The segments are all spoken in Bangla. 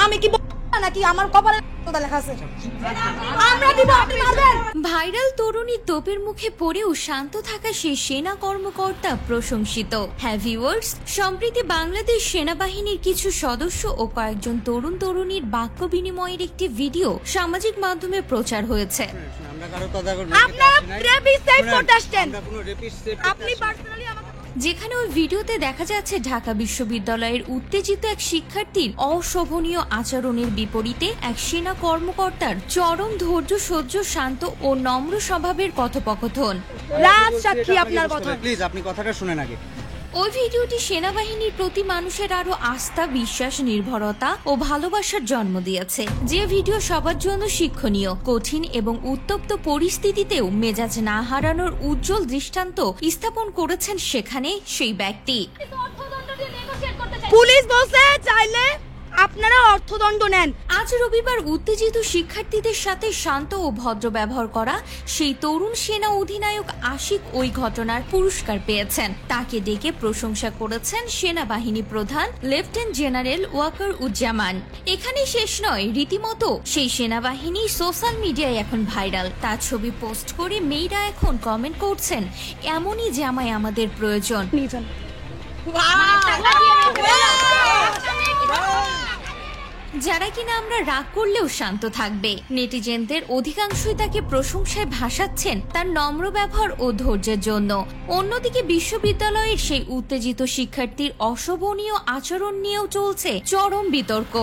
আমি কি নাকি আমার কপালে লেখা আছে? আমরা দিব, আপনি মারবেন। ভাইরাল তরুণীর তোপের মুখে পড়েও শান্ত থাকা সেই সেনা কর্মকর্তা প্রশংসিত। হ্যাঁ ভিউয়ার্স, সম্প্রতি বাংলাদেশ সেনাবাহিনীর কিছু সদস্য ও কয়েকজন তরুণ তরুণীর বাক্য বিনিময়ের একটি ভিডিও সামাজিক মাধ্যমে প্রচার হয়েছে। যেখানে ওই ভিডিওতে দেখা যাচ্ছে ঢাকা বিশ্ববিদ্যালয়ের উত্তেজিত এক শিক্ষার্থীর অশোভনীয় আচরণের বিপরীতে এক সেনা কর্মকর্তার চরম ধৈর্য সহ্য শান্ত ও নম্র স্বভাবের কথোপকথন। রাজসাক্ষী আপনার কথা, প্লিজ আপনি কথাটা শুনেন আগে। ওই ভিডিওটি সেনাবাহিনীর প্রতি মানুষের আরো আস্থা, বিশ্বাস, নির্ভরতা ও ভালোবাসার জন্ম দিয়েছে। যে ভিডিও সবার জন্য শিক্ষণীয়, কঠিন এবং উত্তপ্ত পরিস্থিতিতেও মেজাজ না হারানোর উজ্জ্বল দৃষ্টান্ত স্থাপন করেছেন সেখানে সেই ব্যক্তি। পুলিশ বলছে চাইলে আপনারা অর্থদণ্ড নেন। আজ রবিবার উত্তেজিত শিক্ষার্থীদের সাথে শান্ত ও ভদ্র ব্যবহার করা সেই তরুণ সেনা অধিনায়ক আশিক ওই ঘটনার পুরস্কার পেয়েছেন। তাকে ডেকে প্রশংসা করেছেন সেনাবাহিনী প্রধান লেফটেন্যান্ট জেনারেল ওয়াকার উজ্জামান। এখানে শেষ নয়, রীতিমতো সেই সেনাবাহিনী সোশ্যাল মিডিয়ায় এখন ভাইরাল। তার ছবি পোস্ট করে মেয়েরা এখন কমেন্ট করছেন, এমনই জামাই আমাদের প্রয়োজন। যারা কিনা আমরা রাগ করলেও শান্ত থাকবে। নেটিজেনদের অধিকাংশই তাকে প্রশংসায় ভাসাচ্ছেন তার নম্র ব্যবহার ও ধৈর্যের জন্য। অন্যদিকে বিশ্ববিদ্যালয়ের সেই উত্তেজিত শিক্ষার্থীর অশোভনীয় আচরণ নিয়েও চলছে চরম বিতর্ক।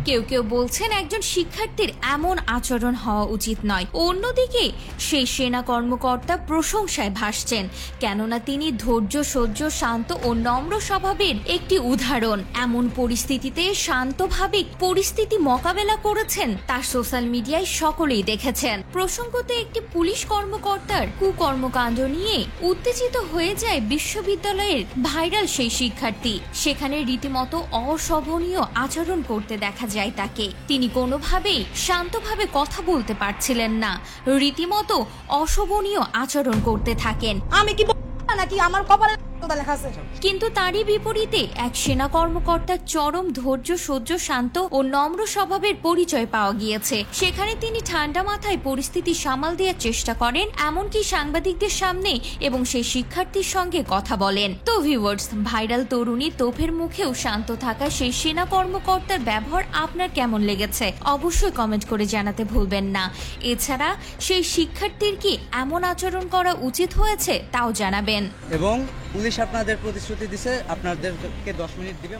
কেউ কেউ বলছেন একজন শিক্ষার্থীর এমন আচরণ হওয়া উচিত নয়। অন্যদিকে সেই সেনা কর্মকর্তা প্রশংসায় ভাসছেন, কেননা তিনি ধৈর্য সহ্য শান্ত ও নম্র স্বভাবের একটি উদাহরণ। এমন পরিস্থিতিতে শান্তভাবে পরিস্থিতি মোকাবেলা করেছেন তার সোশ্যাল মিডিয়ায় সকলেই দেখেছেন। প্রসঙ্গত একটি পুলিশ কর্মকর্তার কুকর্মকাণ্ড নিয়ে উত্তেজিত হয়ে যায় বিশ্ববিদ্যালয়ের ভাইরাল সেই শিক্ষার্থী। সেখানে রীতিমতো অশোভনীয় আচরণ করতে দেখা যায় তাকে। তিনি কোনোভাবেই শান্তভাবে কথা বলতে পারছিলেন না, রীতিমতো অশোভনীয় আচরণ করতে থাকেন। আমি কি নাকি আমার কপালে লেখা আছে? কিন্তু তারই বিপরীতে এক সেনা কর্মকর্তার চরম ধৈর্য সহ্য শান্ত ও নম্র স্বভাবের পরিচয় পাওয়া গিয়েছে। সেখানে তিনি ঠান্ডা মাথায় পরিস্থিতি সামাল দেওয়ার চেষ্টা করেন, এমনকি সাংবাদিকদের সামনে এবং সেই শিক্ষার্থীর সঙ্গে কথা বলেন। তো ভিউয়ার্স, ভাইরাল তরুণী তোপের মুখেও শান্ত থাকা সেই সেনা কর্মকর্তার ব্যবহার আপনার কেমন লেগেছে অবশ্যই কমেন্ট করে জানাতে ভুলবেন না। এছাড়া সেই শিক্ষার্থীর কি এমন আচরণ করা উচিত হয়েছে তাও জানাবেন। এবং পুলিশ আপনাদের প্রতিশ্রুতি দিছে আপনাদেরকে 10 মিনিট দিবে।